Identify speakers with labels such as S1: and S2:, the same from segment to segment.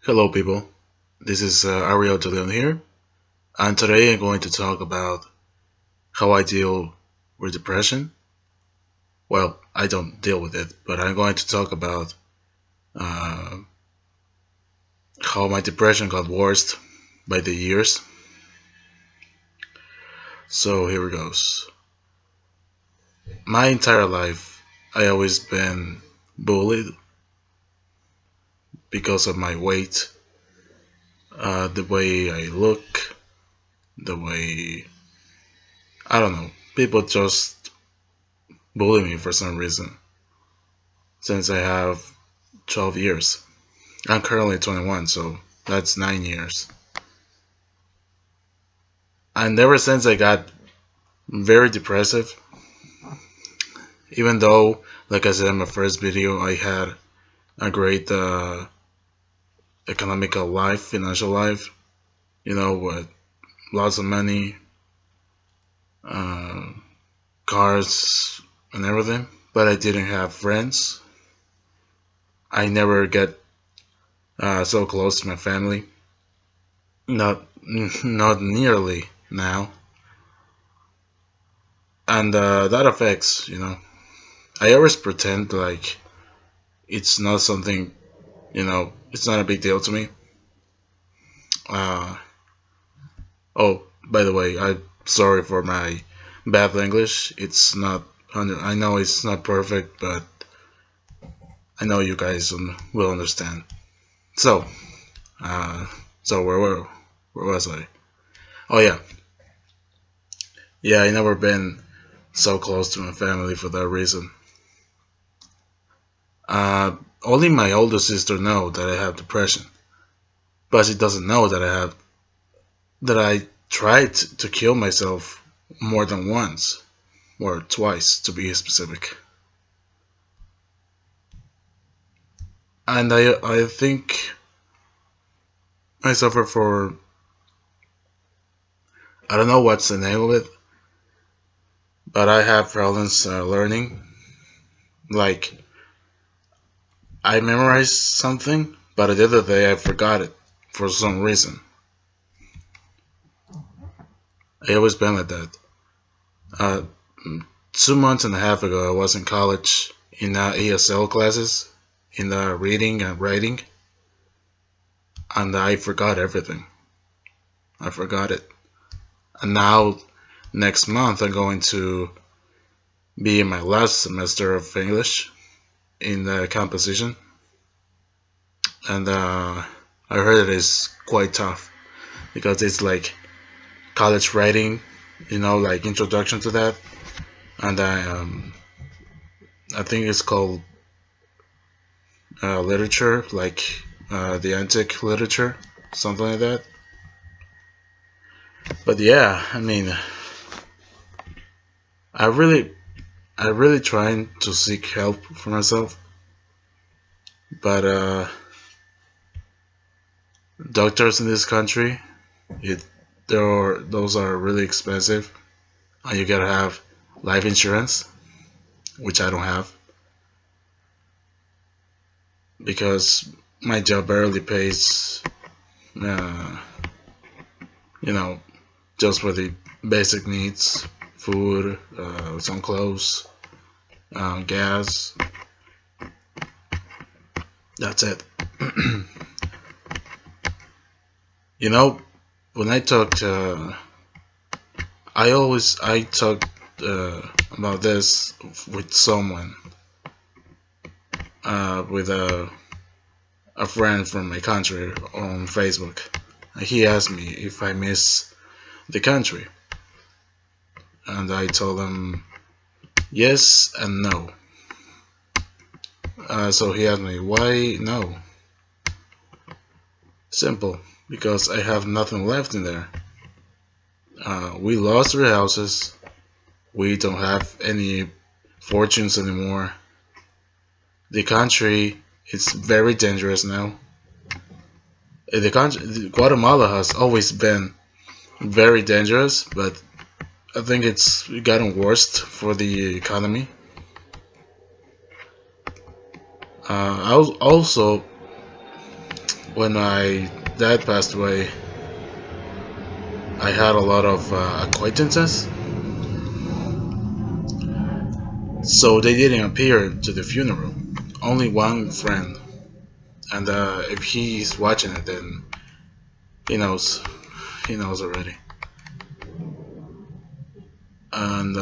S1: Hello, people. This is Ariel De Leon here, and today I'm going to talk about how I deal with depression. Well, I don't deal with it, but I'm going to talk about uh, how my depression got worse by the years. So here it goes. My entire life, I always been bullied because of my weight, the way I look, the way I don't know. People just bully me for some reason since I have 12 years. I'm currently 21, so that's 9 years. And ever since I got very depressive, even though, like I said in my first video, I had a great economical life, financial life, with lots of money, uh, cars, and everything, but I didn't have friends. I never get so close to my family. Not, not nearly now. And that affects, I always pretend like it's not something, it's not a big deal to me. Uh, oh, by the way, I'm sorry for my bad English. It's not, I know it's not perfect, but I know you guys will understand. So, uh, where was I? Oh yeah, yeah. I never been so close to my family for that reason. Only my older sister know that I have depression, but she doesn't know that I tried to kill myself more than once or twice to be specific. And I think I suffer for, I don't know what's the name of it, but I have problems learning. Like I memorized something, but the other day I forgot it for some reason. I always been like that. Uh, 2 months and a half ago, I was in college in ESL classes, in reading and writing, and I forgot everything. I forgot it. And now, next month, I'm going to be in my last semester of English in the composition, and I heard it is quite tough because it's like college writing, like introduction to that, and I think it's called literature, like the antique literature, something like that. But yeah, I mean, I really, I really trying to seek help for myself, but doctors in this country, it those are really expensive, and you gotta have life insurance, which I don't have because my job barely pays, uh, you know, just for the basic needs, food, some clothes, gas. That's it. you know, when I talk about this with someone, with a friend from my country on Facebook. He asked me if I miss the country, and I told him yes and no. So he asked me why no. Simple, because I have nothing left in there. We lost our houses. We don't have any fortunes anymore. The country is very dangerous now. The country, Guatemala has always been very dangerous, but I think it's gotten worse for the economy. Also, when my dad passed away, I had a lot of acquaintances, so they didn't appear to the funeral. Only one friend, and if he's watching it, then he knows. He knows already. And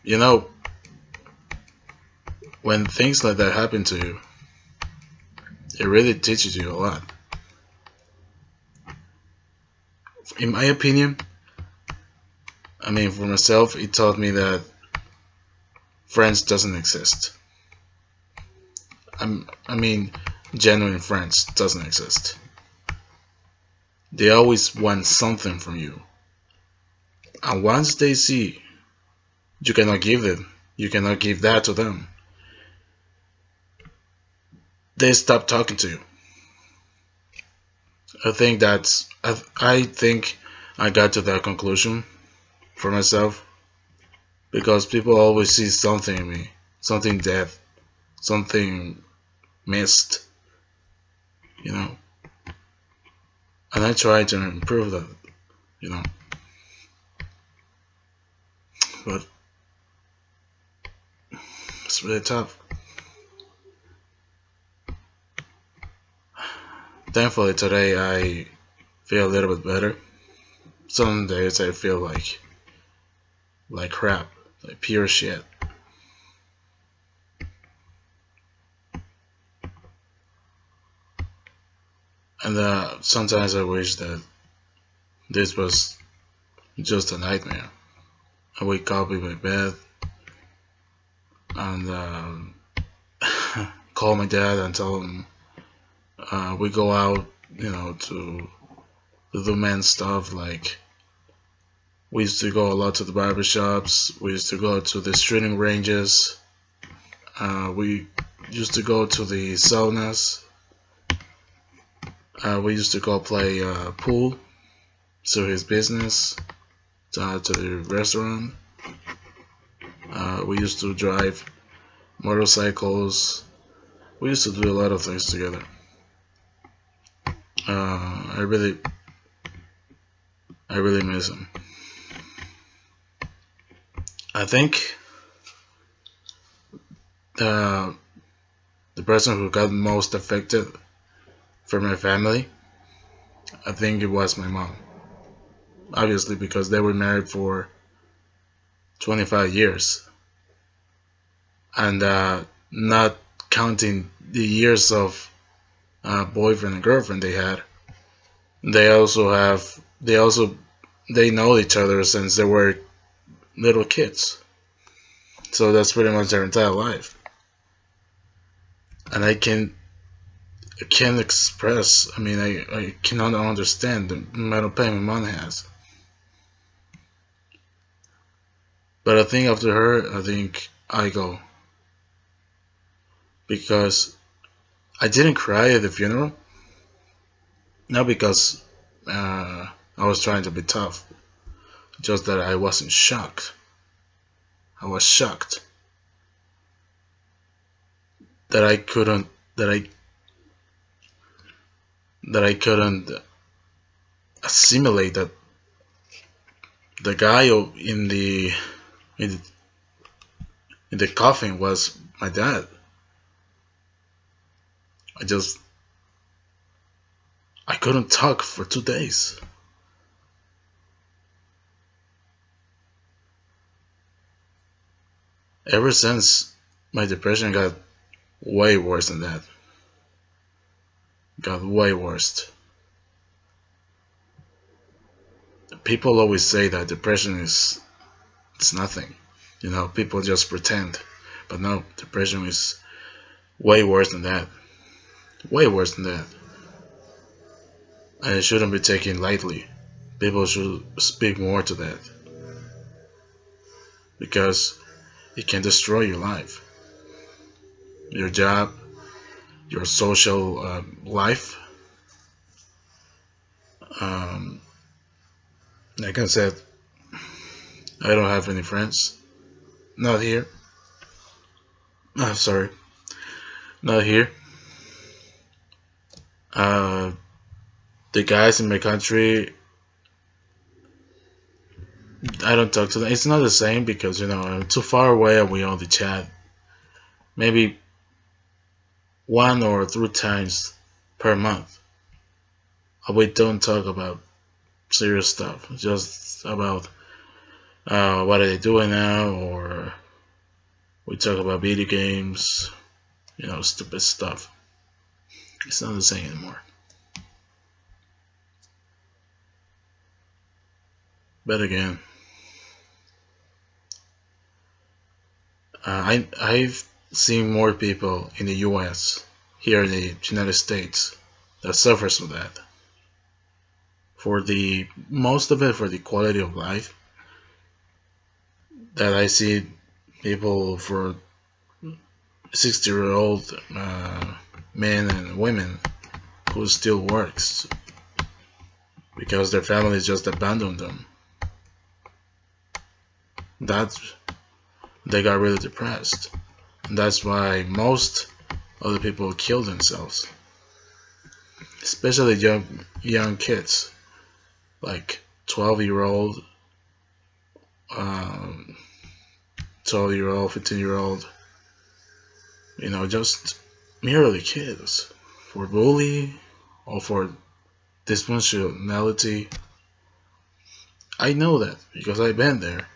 S1: you know, when things like that happen to you, it really teaches you a lot. In my opinion, I mean, for myself, it taught me that friends doesn't exist. I mean, genuine friends doesn't exist. They always want something from you, and once they see you cannot give them, you cannot give that to them, they stop talking to you. I think I got to that conclusion for myself because people always see something in me, something dead, something missed, you know. And I try to improve that, you know. But it's really tough. Thankfully today I feel a little bit better. Some days I feel like crap, like pure shit. And sometimes I wish that this was just a nightmare. I wake up in my bed and call my dad and tell him we go out, you know, to do men stuff. Like we used to go a lot to the barber shops. We used to go to the shooting ranges. We used to go to the saunas. We used to go play pool. So his business, to the restaurant. We used to drive motorcycles. We used to do a lot of things together. I really miss him. I think the person who got most affected for my family, I think it was my mom. Obviously, because they were married for 25 years, and not counting the years of boyfriend and girlfriend they had. They know each other since they were little kids. So that's pretty much their entire life. And I can't express, I mean, I cannot understand the amount of pain my mom has. But I think after her, I think I go. Because I didn't cry at the funeral. Not because I was trying to be tough. Just that I wasn't shocked. I was shocked that I couldn't assimilate that the guy in the coffin was my dad. I couldn't talk for 2 days. Ever since, my depression got way worse than that. Got way worse. People always say that depression it's nothing. You know, people just pretend. But no, depression is way worse than that. Way worse than that. And it shouldn't be taken lightly. People should speak more to that. Because it can destroy your life, your job, your social life. Like I said, I don't have any friends. Not here. Sorry. Not here. Uh, the guys in my country, I don't talk to them. It's not the same because I'm too far away and we only chat maybe 1 or 2 times per month. We don't talk about serious stuff, just about what are they doing now, or we talk about video games, stupid stuff. It's not the same anymore. But again, I've seen more people in the U.S. here in the United States that suffers from that. For the most of it, for the quality of life, that I see people for 60-year-old men and women who still works because their families just abandoned them. That's they got really depressed, and that's why most of the people kill themselves, especially young kids, like 12-year-old, 12-year-old, 15-year-old, just merely kids for bully or for dysfunctionality. I know that because I've been there.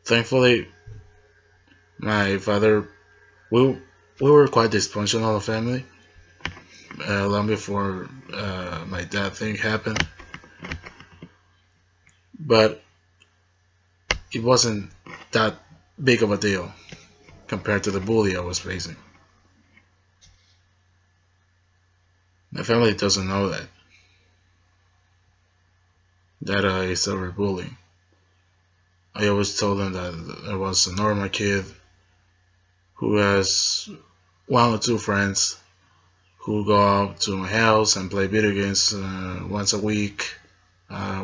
S1: Thankfully, my father, we, we were quite dysfunctional family long before my dad thing happened, but it wasn't that big of a deal compared to the bully I was facing. My family doesn't know that I suffered bullying. I always told them that I was a normal kid who has 1 or 2 friends who go out to my house and play video games once a week.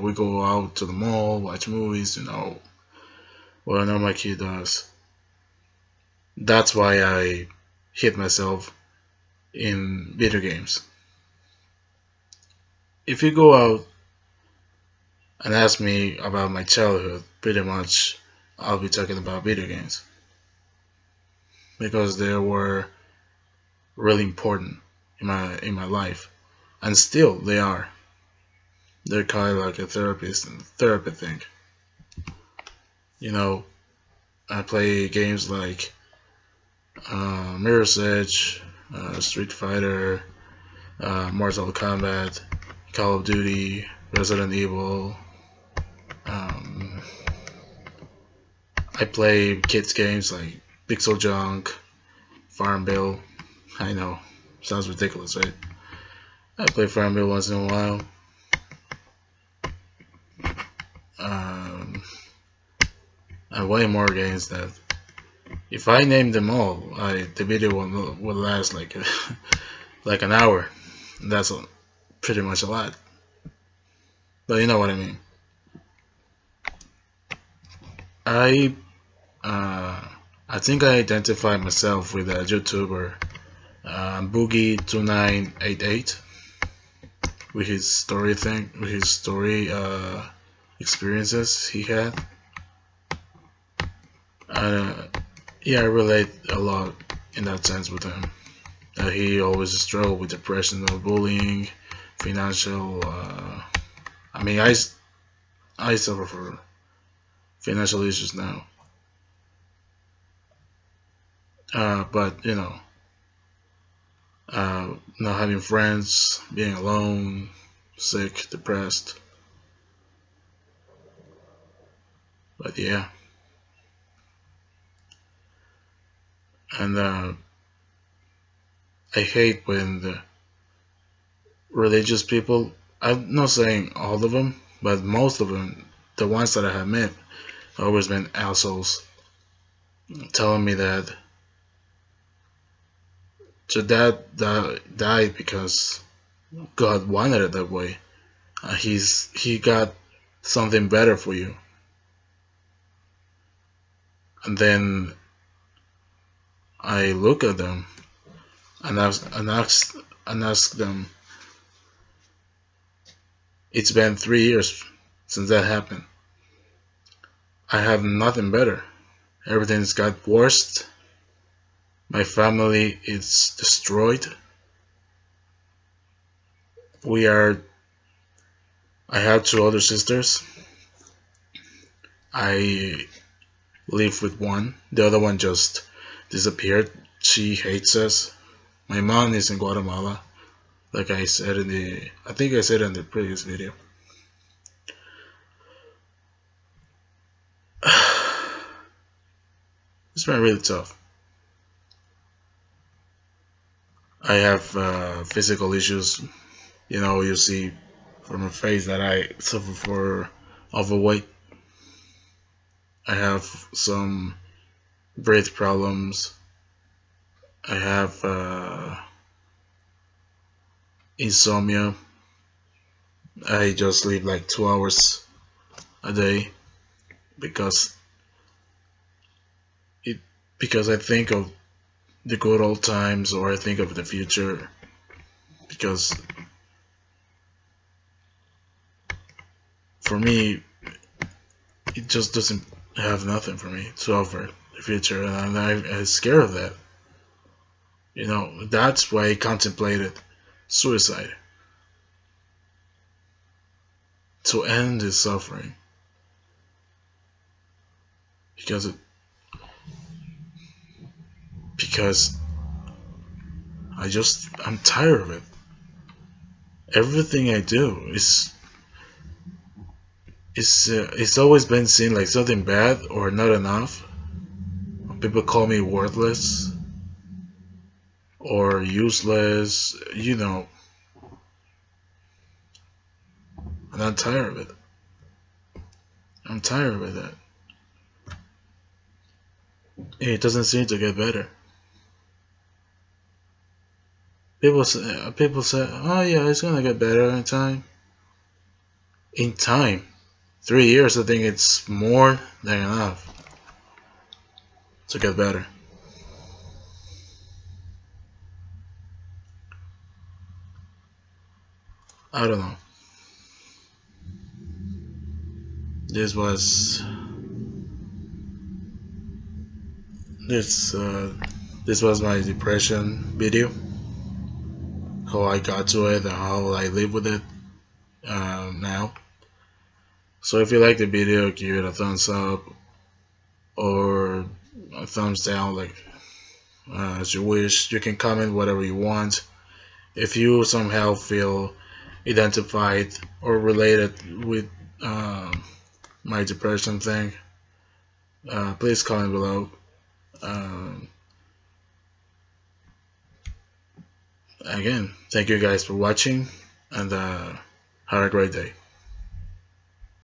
S1: We go out to the mall, watch movies, what a normal kid does. That's why I hit myself in video games. If you go out and ask me about my childhood, pretty much I'll be talking about video games because they were really important in my life, and still they are. They're kind of like a therapy thing. I play games like Mirror's Edge, Street Fighter, Mortal Kombat, Call of Duty, Resident Evil. I play kids games like Pixel Junk, Farmville. I know, sounds ridiculous, right? I play Farmville once in a while. And way more games that if I name them all, the video will last like like an hour. That's pretty much a lot, but you know what I mean. I uh, I think I identify myself with a YouTuber, Boogie2988, with his story experiences he had. Uh, yeah, I relate a lot in that sense with him. He always struggled with depression or bullying, financial. I mean, I suffer from financial issues now. But not having friends, being alone, sick, depressed. But yeah, and I hate when the religious people. I'm not saying all of them, but most of them, the ones that I have met, have always been assholes, telling me that your dad died because God wanted it that way. He got something better for you, and then I look at them and ask them. It's been 3 years since that happened. I have nothing better. Everything's got worse. My family is destroyed. We are. I have two older sisters. I live with one. The other one just disappeared. She hates us. My mom is in Guatemala, like I said in the. I think I said in the previous video. It's been really tough. I have physical issues. You see from my face that I suffer for overweight. I have some breath problems. I have insomnia. I just sleep like 2 hours a day because because I think of the good old times, or I think of the future, because for me it just doesn't have nothing for me to offer the future, and I'm scared of that. That's why I contemplated suicide, to end this suffering, because I'm tired of it. Everything I do it's always been seen like something bad or not enough. People call me worthless or useless, and I'm tired of it. I'm tired of that. It doesn't seem to get better. People say, oh yeah, it's gonna get better in time. In time, 3 years, I think it's more than enough to get better. I don't know. This was my depression video. How I got to it and how I live with it now. So if you like the video, give it a thumbs up or a thumbs down, like as you wish. You can comment whatever you want. If you somehow feel identified or related with my depression thing, please comment below. Again, thank you guys for watching, and have a great day.